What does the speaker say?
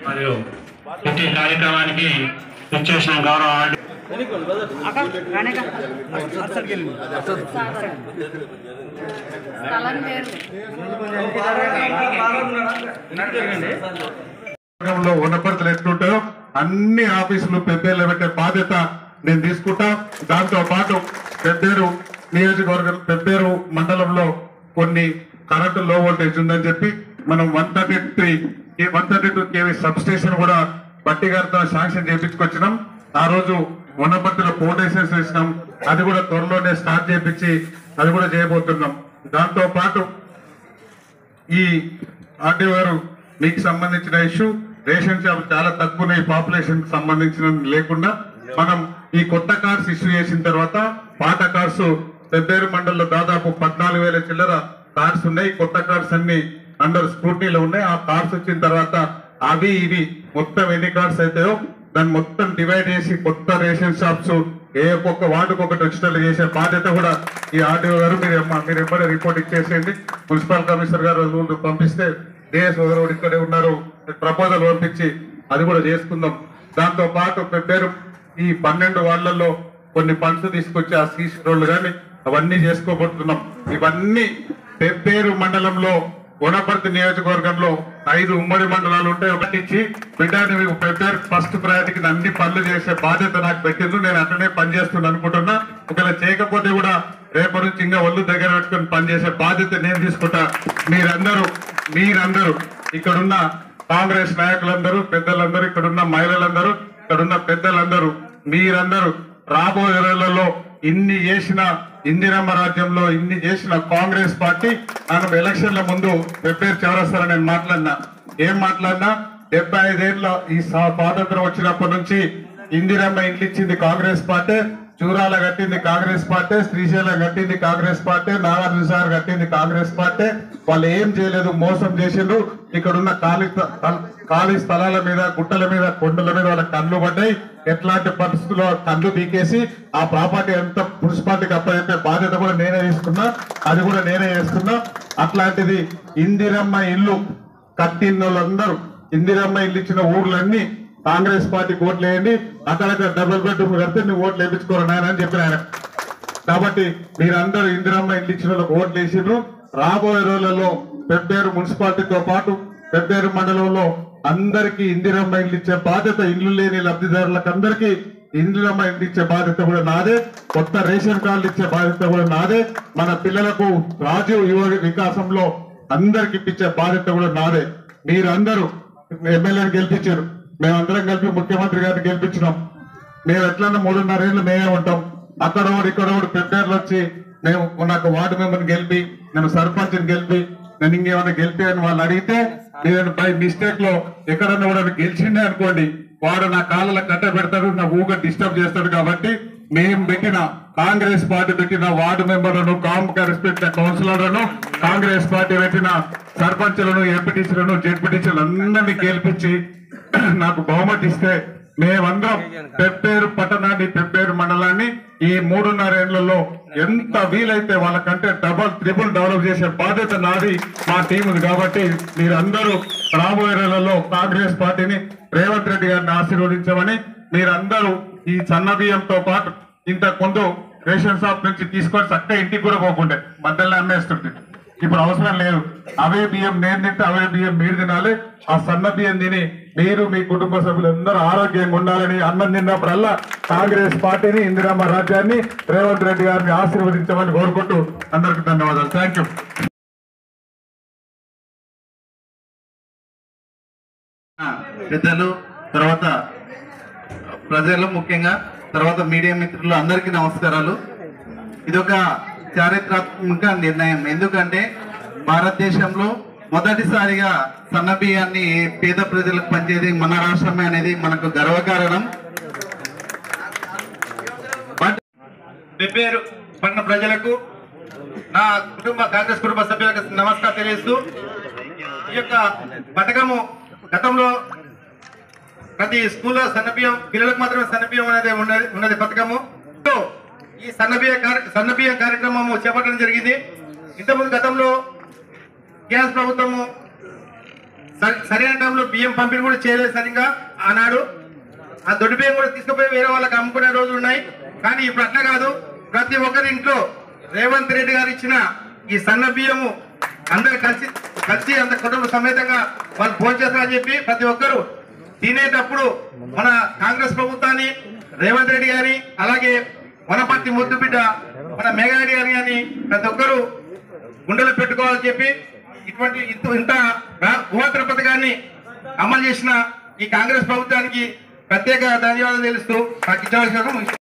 మరియు ప్రతి కార్యక్రమానికి వచ్చేసిన గౌరవ ఉన్నపరితలు ఎట్లుంటాయో అన్ని ఆఫీసులు పెద్దలు పెట్టే బాధ్యత నేను తీసుకుంటా. దాంతో పాటు పెద్దేరు నియోజకవర్గం పెద్దేరు మండలంలో కొన్ని కరెంటు లో వోల్టేజ్ ఉందని చెప్పి మనం 132 kV సబ్ స్టేషన్ కూడా బట్టి గారితో శాంక్షన్ చేయించుకొచ్చినాం. ఆ రోజు ఉన్నపర్తిలో ఫౌండేషన్స్ వేసినాం. అది కూడా త్వరలోనే స్టార్ట్ చేయించి అది కూడా చేయబోతున్నాం. దాంతో పాటు ఈ ఆర్డీఓ గారు మీకు సంబంధించిన ఇష్యూ రేషన్ షాప్ చాలా తక్కువ పాపులేషన్ కి సంబంధించిన లేకుండా మనం ఈ కొత్త కార్డ్స్ ఇష్యూ చేసిన తర్వాత పాత కార్డ్స్ పెద్దేరు మండలంలో దాదాపు 14,000 చిల్లర కార్డ్స్ ఉన్నాయి. కొత్త కార్డ్స్ అన్ని అండర్ స్క్రూటీలో ఉన్నాయి. ఆ కార్డ్స్ వచ్చిన తర్వాత అవి ఇవి మొత్తం ఎన్ని కార్డ్స్ అవుతాయో దాన్ని మొత్తం డివైడ్ చేసి కొత్త రేషన్ షాప్స్ ఏ ఒక్కొక్క వార్డుకు ఒకటి వచ్చినట్లు చేసే బాధ్యత కూడా ఈ ఆర్డీఓ గారు మీరు ఎప్పుడే రిపోర్ట్ ఇచ్చేసేయండి. మున్సిపల్ కమిషనర్ గారు పంపిస్తే డిఎస్ గారు ఇక్కడే ఉన్నారు, ప్రపోజల్ పంపించి అది కూడా చేసుకుందాం. దాంతో పాటు పెద్దేరు ఈ 12 వార్డులలో కొన్ని ఫండ్స్ తీసుకొచ్చి ఆ సీసీ రోడ్లు కానీ అవన్నీ చేసుకోబోతున్నాం. ఇవన్నీ పెద్దేరు మండలంలో వనపర్తి నియోజకవర్గంలో 5 ఉమ్మడి మండలాలు ఉంటాయి. ఒకటిచ్చి బిడ్డని పెద్దేరు ఫస్ట్ ప్రయారిటీకి అన్ని పనులు చేసే బాధ్యత నాకు పెట్టింది. నేను అట్లనే పనిచేస్తున్నాను అనుకుంటున్నా. ఒకవేళ చేయకపోతే కూడా రేపటి నుంచి ఇంకా ఒళ్ళు దగ్గర పెట్టుకుని పనిచేసే బాధ్యత నేను తీసుకుంటా. మీరందరూ ఇక్కడున్న కాంగ్రెస్ నాయకులందరూ పెద్దలందరూ ఇక్కడున్న మహిళలందరూ ఇక్కడున్న పెద్దలందరూ మీరందరూ రాబోయే రోజులలో ఇన్ని చేసిన ఇందిరమ్మ రాజ్యంలో ఇన్ని చేసిన కాంగ్రెస్ పార్టీ మనం ఎలక్షన్ల ముందు పెద్దేరు చౌరస్తారని నేను మాట్లాడినా. ఏం మాట్లాడినా 75 ఏళ్ళ ఈ స్వాతంత్రం వచ్చినప్పటి నుంచి ఇందిరమ్మ ఇండ్లు ఇచ్చింది కాంగ్రెస్ పార్టీ, చూరాల కట్టింది కాంగ్రెస్ పార్టీ, శ్రీశైలం కట్టింది కాంగ్రెస్ పార్టీ, నాగార్జున సాగర్ కట్టింది కాంగ్రెస్ పార్టీ. వాళ్ళు ఏం చేయలేదు, మోసం చేసిండ్రు. ఇక్కడున్న ఖాళీ స్థలాల మీద గుట్టల మీద కొండల మీద వాళ్ళ కళ్ళు పడ్డాయి. ఎట్లాంటి పరిస్థితుల్లో కళ్ళు పీకేసి ఆ ప్రాపర్టీ ఎంత మున్సిపాలిటీకి అప్పచెప్పే బాధ్యత కూడా నేనే తీసుకున్నా, అది కూడా నేనే చేస్తున్నా. అట్లాంటిది ఇందిరమ్మ ఇల్లు కట్టిన వాళ్ళందరూ ఇందిరమ్మ ఇల్లు ఇచ్చిన ఊర్లన్నీ కాంగ్రెస్ పార్టీకి ఓట్లు వేయండి, అక్కడక్కడ డబుల్ బెడ్రూమ్ కడితే నువ్వు ఓట్లు వేయించుకోరు నాయన అని చెప్పిన ఆయన. కాబట్టి మీరందరూ ఇందిరమ్మ ఇల్లు ఇచ్చిన వాళ్ళకి ఓట్లు వేసిండ్రు. రాబోయే రోజులలో పెద్దేరు మున్సిపాలిటీతో పాటు పెద్దేరు మండలంలో అందరికీ ఇందిరమ్మ ఇల్లు ఇచ్చే బాధ్యత, ఇల్లు లేని లబ్ధిదారులకు అందరికీ ఇందిరమ్మ ఇల్లు ఇచ్చే బాధ్యత కూడా నాదే. కొత్త రేషన్ కార్డులు ఇచ్చే బాధ్యత కూడా నాదే. మన పిల్లలకు రాజీవ్ యువ వికాసంలో అందరికి ఇప్పించే బాధ్యత కూడా నాదే. మీరందరూ ఎమ్మెల్యేని గెలిపించారు, మేమందరం కలిపి ముఖ్యమంత్రి గారిని గెలిపించినాం. మేము ఎట్లన్నా 3.5 ఏళ్ళు మేమే ఉంటాం. అక్కడ ఇక్కడ పెద్దేర్లు వచ్చి మేము నాకు వార్డు మెంబర్ని గెలిపి నేను సర్పంచ్ని గెలిపి నేను ఇంకేమైనా గెలిపి అని వాళ్ళు అడిగితే నేను బై మిస్టేక్ లో ఎక్కడన్నా కూడా గెలిచిండే అనుకోండి, వాడు నా కాళ్ళ కట్ట పెడతాడు, నా ఊగా డిస్టర్బ్ చేస్తాడు. కాబట్టి మేము పెట్టిన కాంగ్రెస్ పార్టీ పెట్టిన వార్డు మెంబర్లను, కాంగ్రెస్ పెట్టిన కౌన్సిలర్లను, కాంగ్రెస్ పార్టీ పెట్టిన సర్పంచ్లను, ఎంపీటీసీలను, జెడ్పీటీసీలను అందరినీ గెలిపించి నాకు బహుమతి ఇస్తే మేమందరం పెద్దేరు పట్టణాన్ని పెద్దేరు మండలాన్ని ఈ 3.5 ఏళ్లలో ఎంత వీలైతే వాళ్ళకంటే డబుల్ ట్రిపుల్ డెవలప్ చేసే బాధ్యత నాది, మా టీం ఉంది. కాబట్టి మీరందరూ రాబోయే రోజులలో కాంగ్రెస్ పార్టీని రేవంత్ రెడ్డి గారిని ఆశీర్వదించమని, మీరందరూ ఈ సన్న బియ్యంతో పాటు ఇంత ముందు రేషన్ షాప్ నుంచి తీసుకొని చక్కగా ఇంటికి కూడా పోకుండే మధ్యలో అమ్మేస్తుంటే ఇప్పుడు అవసరం లేదు. అవే బియ్యం నేను తింటే అవే బియ్యం మీరు తినాలి. ఆ సన్న బియ్యం తిని మీరు మీ కుటుంబ సభ్యులందరూ ఆరోగ్యంగా ఉండాలని అన్నం తిన్నప్పుడల్లా కాంగ్రెస్ పార్టీని, ఇందిరమ్మ రాజ్యాన్ని, రేవంత్ రెడ్డి గారిని ఆశీర్వదించమని కోరుకుంటూ అందరికీ ధన్యవాదాలు. Thank you. పెద్దలు, తర్వాత ప్రజలు, ముఖ్యంగా తర్వాత మీడియా మిత్రులు అందరికీ నమస్కారాలు. ఇదొక చారిత్రాత్మక నిర్ణయం. ఎందుకంటే భారతదేశంలో మొదటిసారిగా సన్న బియ్యాన్ని పేద ప్రజలకు పంచేది మన రాష్ట్రమే అనేది మనకు గర్వకారణం. పెద్దేరు పట్టణ ప్రజలకు, నా కాంగ్రెస్ కుటుంబ సభ్యులకు నమస్కారం తెలియజేస్తూ, ఈ యొక్క పథకము గతంలో ప్రతి స్కూల్లో సన్నబియ్యం పిల్లలకు మాత్రమే సన్నబియ్యం అనేది ఉన్నది పథకము. ఈ సన్నబియ్యం కార్యక్రమము చేపట్టడం జరిగింది. ఇంతకుముందు గతంలో టీఆర్ఎస్ ప్రభుత్వము సరైన టైంలో బియ్యం పంపిణీ కూడా చేయలేదు సరిగ్గా ఆనాడు. ఆ దొడ్డి బియ్యం కూడా తీసుకుపోయి వేరే వాళ్ళకి అమ్ముకునే రోజులు ఉన్నాయి. కానీ ఇప్పుడు అట్లా కాదు, ప్రతి ఒక్కరి ఇంట్లో రేవంత్ రెడ్డి గారు ఇచ్చిన ఈ సన్న బియ్యము అందరు కలిసి అంత కుటుంబ సమేతంగా వాళ్ళు భోంచేస్తారని చెప్పి ప్రతి ఒక్కరు తినేటప్పుడు మన కాంగ్రెస్ ప్రభుత్వాన్ని, రేవంత్ రెడ్డి గారి, అలాగే వనపర్తి ముద్దు బిడ్డ మన మేఘారెడ్డి గారి అని ప్రతి ఒక్కరు గుండెలో పెట్టుకోవాలని చెప్పి ఇటువంటి ఇంత ఊహాత్ర పథకాన్ని అమలు చేసిన ఈ కాంగ్రెస్ ప్రభుత్వానికి ప్రత్యేక ధన్యవాదాలు తెలుస్తూ నాకు ఇచ్చిన